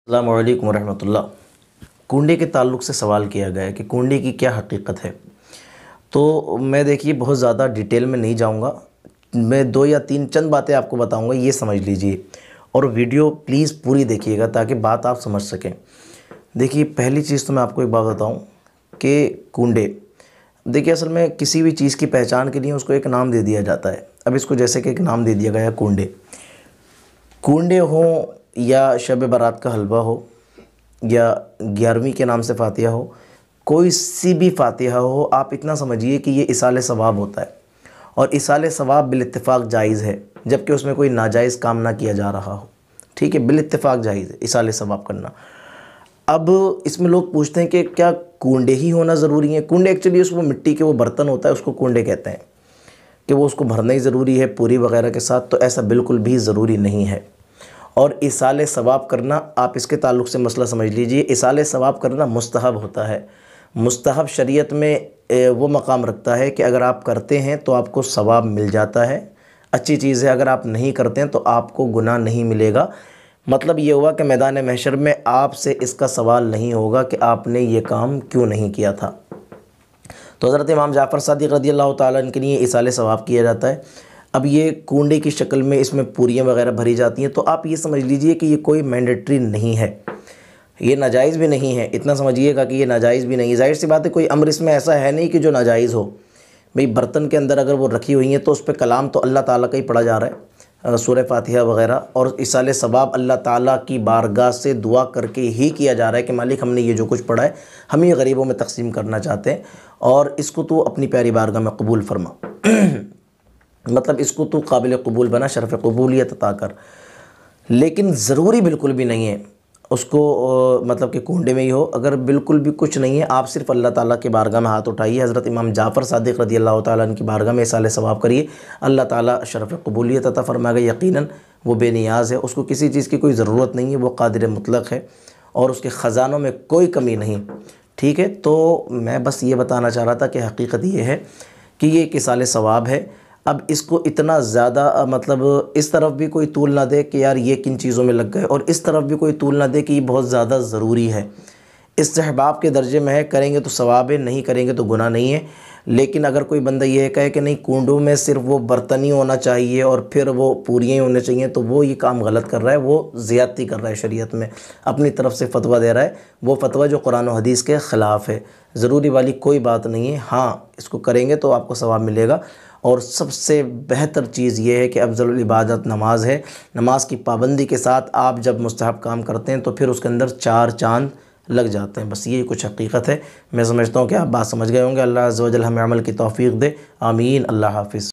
अस्सलामु अलैकुम वरहमतुल्लाह। कूंडे के ताल्लुक़ से सवाल किया गया है कि कूंडे की क्या हकीकत है। तो मैं देखिए बहुत ज़्यादा डिटेल में नहीं जाऊंगा, मैं 2 या 3 चंद बातें आपको बताऊंगा, ये समझ लीजिए और वीडियो प्लीज़ पूरी देखिएगा ताकि बात आप समझ सकें। देखिए पहली चीज़ तो मैं आपको एक बात बताऊं कि कूंडे, देखिए असल में किसी भी चीज़ की पहचान के लिए उसको एक नाम दे दिया जाता है। अब इसको जैसे कि एक नाम दे दिया गया है कूंडे, कूंडे हों या शब बारात का हलवा हो या 11वीं के नाम से फ़ातिहा हो, कोई सी भी फ़ातिहा हो, आप इतना समझिए कि ये इसाले सवाब होता है और इसाले सवाब बिल-इत्तिफ़ाक़ जायज़ है, जबकि उसमें कोई नाजायज़ काम ना किया जा रहा हो। ठीक है, बिल-इत्तिफ़ाक़ जायज़ है इसाले सवाब करना। अब इसमें लोग पूछते हैं कि क्या कूंडे ही होना ज़रूरी है? कूंडे एक्चुअली उसको मिट्टी के वो बर्तन होता है, उसको कूंडे कहते हैं कि वो उसको भरना ही ज़रूरी है पूरी वगैरह के साथ, तो ऐसा बिल्कुल भी ज़रूरी नहीं है। और इसाले सवाब करना, आप इसके ताल्लुक़ से मसला समझ लीजिए, इसाले सवाब करना मुस्तहब होता है। मुस्तहब शरीयत में वो मकाम रखता है कि अगर आप करते हैं तो आपको सवाब मिल जाता है, अच्छी चीज़ है। अगर आप नहीं करते हैं तो आपको गुनाह नहीं मिलेगा। मतलब ये हुआ कि मैदान महशर में आपसे इसका सवाल नहीं होगा कि आपने ये काम क्यों नहीं किया था। तो हज़रत इमाम जाफ़र सादिक़ रज़ियल्लाहु ताला अन्हु के लिए इसाले सवाब किया जाता है। अब ये कूंडे की शक्ल में इसमें पूरियाँ वगैरह भरी जाती हैं, तो आप ये समझ लीजिए कि ये कोई मैंडेटरी नहीं है, ये नाजायज़ भी नहीं है। इतना समझिएगा कि ये नाजायज़ भी नहीं है। ज़ाहिर सी बात है कोई अम्र इसमें ऐसा है नहीं कि जो नाजायज़ हो। भाई बर्तन के अंदर अगर वो रखी हुई हैं तो उस पर कलाम तो अल्लाह ताला का ही पढ़ा जा रहा है, सूरह फ़ातिहा वगैरह, और इसाले सवाब अल्लाह ताला की बारगाह से दुआ करके ही किया जा रहा है कि मालिक हमने ये जो कुछ पढ़ा है हम ये गरीबों में तकसीम करना चाहते हैं और इसको तो अपनी प्यारी बारगाह में कबूल फरमा। मतलब इसको तो काबिल कबूल बना, शरफ़ कबूलियत अता कर। लेकिन ज़रूरी बिल्कुल भी नहीं है उसको मतलब कि कूंडे में ही हो। अगर बिल्कुल भी कुछ नहीं है, आप सिर्फ़ अल्लाह ताला के बारगाह में हाथ उठाइए, हज़रत इमाम जाफ़र सादिक़ रज़ियल्लाहु ताला अन्हु की बारगाह में इसाले सवाब करिए, अल्लाह ताला शरफ़ कबूलियत अता फ़रमाएगा। यकीनन वो बेनियाज़ है, उसको किसी चीज़ की कोई ज़रूरत नहीं है, वो क़ादिर मुतलक़ है और उसके ख़ज़ानों में कोई कमी नहीं। ठीक है, तो मैं बस ये बताना चाह रहा था कि हकीकत ये है कि ये एक इसाले सवाब है। अब इसको इतना ज़्यादा मतलब इस तरफ भी कोई तूल ना दे कि यार ये किन चीज़ों में लग गए, और इस तरफ भी कोई तूल ना दे कि ये बहुत ज़्यादा ज़रूरी है। इस्तिहबाब के दर्जे में है, करेंगे तो सवाब है, नहीं करेंगे तो गुनाह नहीं है। लेकिन अगर कोई बंदा ये कहे कि नहीं कूंडों में सिर्फ वो बर्तन ही होना चाहिए और फिर वो पूरियाँ ही होने चाहिए, तो वो ये काम गलत कर रहा है, वो ज़्यादती कर रहा है, शरीयत में अपनी तरफ से फ़तवा दे रहा है। वो फ़तवा जो कुरान और हदीस के ख़िलाफ़ है, ज़रूरी वाली कोई बात नहीं है। हाँ, इसको करेंगे तो आपको सवाब मिलेगा। और सबसे बेहतर चीज़ ये है कि अफ़ज़लुल इबादत नमाज है। नमाज की पाबंदी के साथ आप जब मुस्तहब काम करते हैं तो फिर उसके अंदर 4 चाँद लग जाते हैं। बस ये कुछ हकीकत है। मैं समझता हूँ कि आप बात समझ गए होंगे। अल्लाह अज़्ज़ व जल हमें अमल की तौफ़ीक़ दे। आमीन। अल्लाह हाफ़िज़।